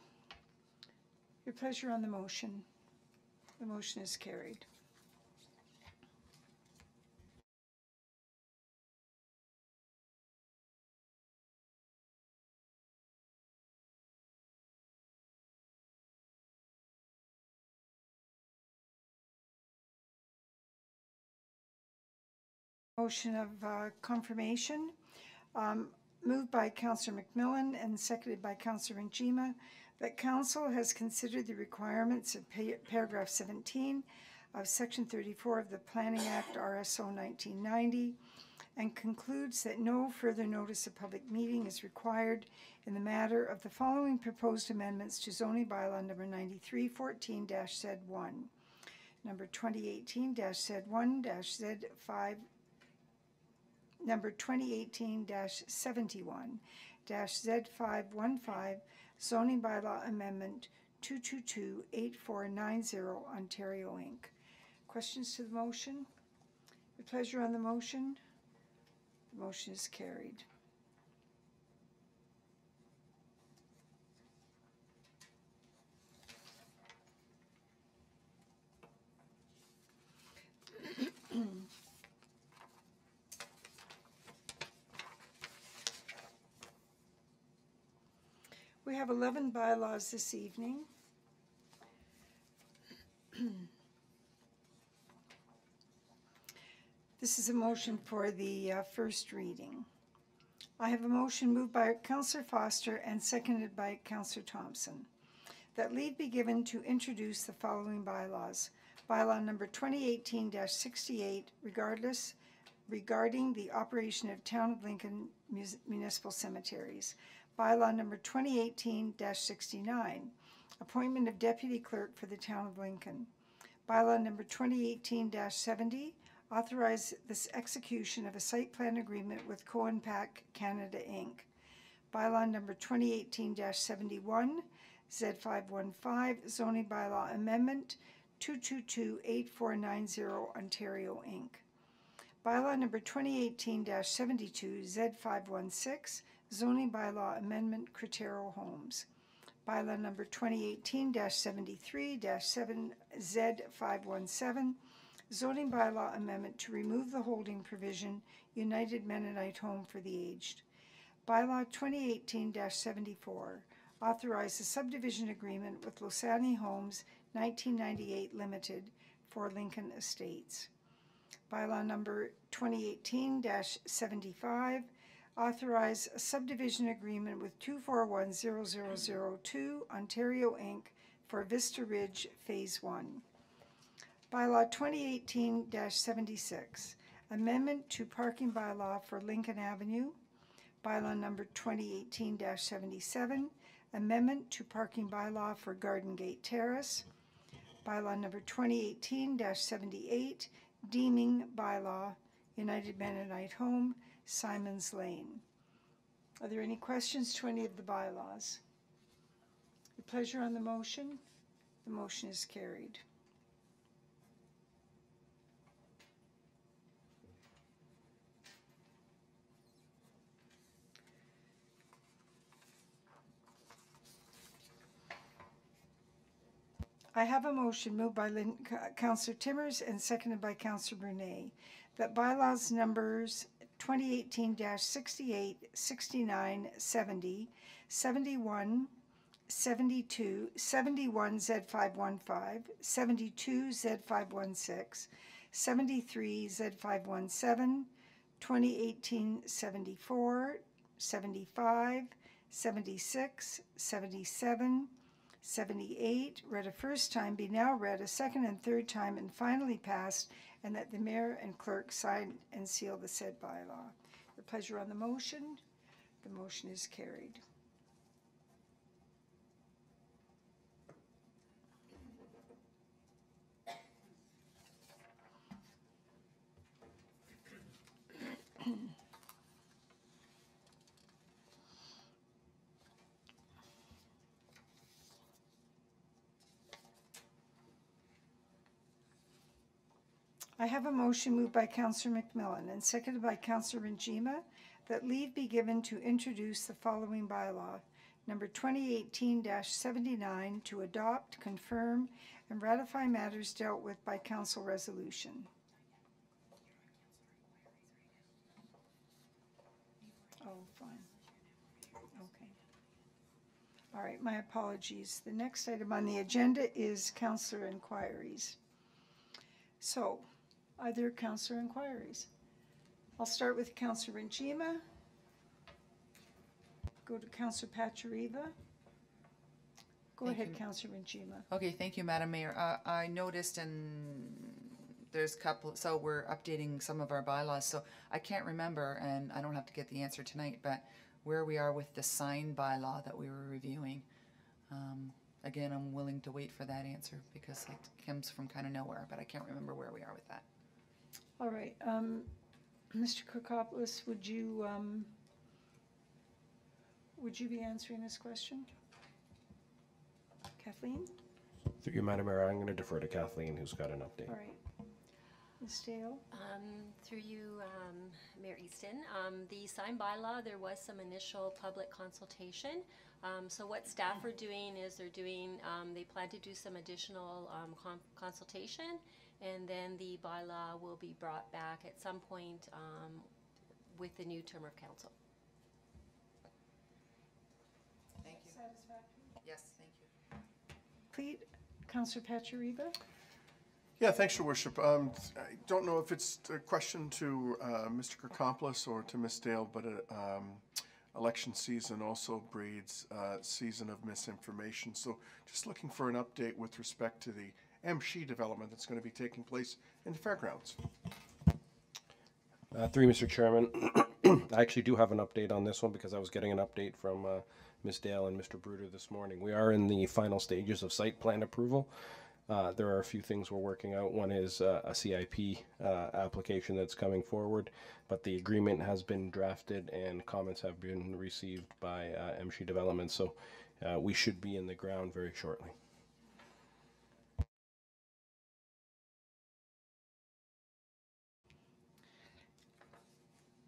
Your pleasure on the motion. The motion is carried. Motion of confirmation, moved by Councillor McMillan and seconded by Councillor Benjima, that Council has considered the requirements of paragraph 17 of Section 34 of the Planning Act RSO 1990 and concludes that no further notice of public meeting is required in the matter of the following proposed amendments to zoning bylaw number 9314-Z1, number 2018-Z1-Z5, number 2018-71-Z515, zoning bylaw amendment 222-8490 Ontario Inc. Questions to the motion? With pleasure on the motion. The motion is carried. We have 11 bylaws this evening. This is a motion for the first reading. I have a motion moved by Councillor Foster and seconded by Councillor Thompson, that leave be given to introduce the following bylaws. Bylaw number 2018-68, regarding the operation of Town of Lincoln municipal cemeteries. Bylaw number 2018-69, appointment of deputy clerk for the Town of Lincoln. Bylaw number 2018-70, authorize this execution of a site plan agreement with Cohen Pack Canada Inc. Bylaw number 2018-71, Z515, zoning bylaw amendment 222-8490 Ontario Inc. Bylaw number 2018-72, Z516, zoning bylaw amendment Cretero Homes. Bylaw number 2018-73-7Z517, zoning bylaw amendment to remove the holding provision United Mennonite Home for the Aged. Bylaw 2018-74, authorize a subdivision agreement with Losani Homes 1998 Limited for Lincoln Estates. Bylaw number 2018-75, authorize a subdivision agreement with 2410002 Ontario Inc. for Vista Ridge Phase 1. Bylaw 2018-76, amendment to parking bylaw for Lincoln Avenue. Bylaw number 2018-77, amendment to parking bylaw for Garden Gate Terrace. Bylaw number 2018-78, deeming bylaw, United Mennonite Home, Simons Lane. Are there any questions to any of the bylaws? With pleasure on the motion. The motion is carried. I have a motion moved by Councillor Timmers and seconded by Councillor Brunet that bylaws numbers 2018-68, 69, 70, 71, 72, 71 Z515, 72 Z516, 73 Z517, 2018-74, 75, 76, 77, 78, read a first time, be now read a second and third time, and finally passed, and that the mayor and clerk sign and seal the said bylaw. Your pleasure on the motion. The motion is carried. I have a motion moved by Councillor McMillan and seconded by Councillor Njima that leave be given to introduce the following bylaw, number 2018-79, to adopt, confirm, and ratify matters dealt with by council resolution. Oh, fine. Okay. All right, my apologies. The next item on the agenda is councillor inquiries. So, are there councillor inquiries? I'll start with Councillor Njima. Go to Councillor Pachariva. Go Thank ahead, you. Councillor Njima. Okay, thank you, Madam Mayor. I noticed, and there's a couple, so we're updating some of our bylaws, so I can't remember, and I don't have to get the answer tonight, but where we are with the sign bylaw that we were reviewing. Again, I'm willing to wait for that answer because it comes from kind of nowhere, but I can't remember where we are with that. All right, Mr. Kokopoulos, would you be answering this question? Kathleen? Through you, Madam Mayor, I'm going to defer to Kathleen, who's got an update. All right. Ms. Dale? Through you, Mayor Easton, the sign bylaw, there was some initial public consultation. So what staff are doing is they plan to do some additional consultation, and then the bylaw will be brought back at some point with the new term of council. Thank you. Yes, thank you. Please, Councillor Pachariba? Yeah, thanks, Your Worship. I don't know if it's a question to Mr. Kirkopolis or to Ms. Dale, but election season also breeds a season of misinformation. So just looking for an update with respect to the MSHE development that's going to be taking place in the fairgrounds. Through you, Mr. Chairman, I actually do have an update on this one because I was getting an update from Ms. Dale and Mr. Bruder this morning. We are in the final stages of site plan approval. There are a few things we're working out. One is a CIP application that's coming forward, but the agreement has been drafted and comments have been received by MSHE Development, so we should be in the ground very shortly.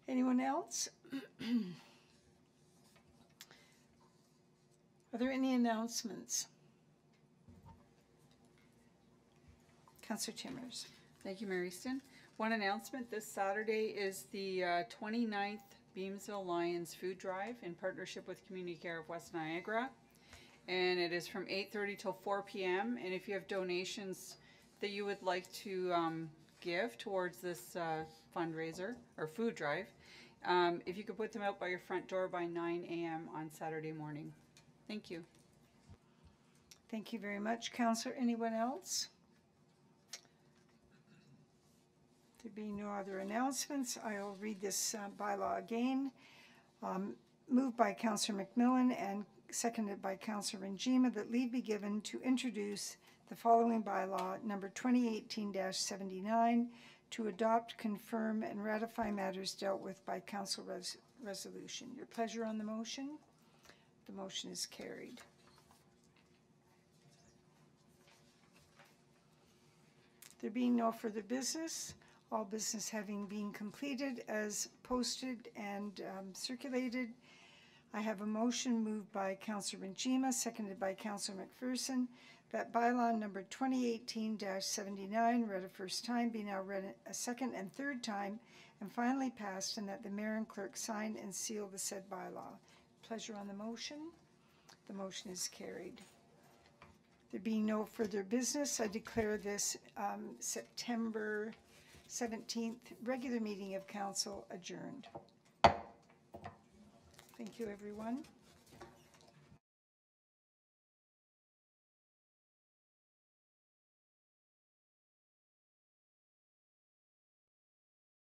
Anyone else? Are there any announcements? Councillor Timmers. Thank you, Mayor Easton. One announcement, this Saturday is the 29th Beamsville Lions Food Drive in partnership with Community Care of West Niagara. And it is from 8:30 till 4 p.m. And if you have donations that you would like to give towards this fundraiser or food drive, if you could put them out by your front door by 9 a.m. on Saturday morning. Thank you. Thank you very much, Councillor. Anyone else? There being no other announcements, I'll read this bylaw again. Moved by Councillor McMillan and seconded by Councillor Njima that leave be given to introduce the following bylaw, number 2018-79, to adopt, confirm, and ratify matters dealt with by council resolution. Your pleasure on the motion? The motion is carried. There being no further business, all business having been completed as posted and circulated, I have a motion moved by Councillor Njima, seconded by Councillor McPherson, that bylaw number 2018-79 read a first time, be now read a second and third time, and finally passed, and that the mayor and clerk sign and seal the said bylaw. Pleasure on the motion. The motion is carried. There being no further business, I declare this September 17th regular meeting of council adjourned. Thank you, everyone.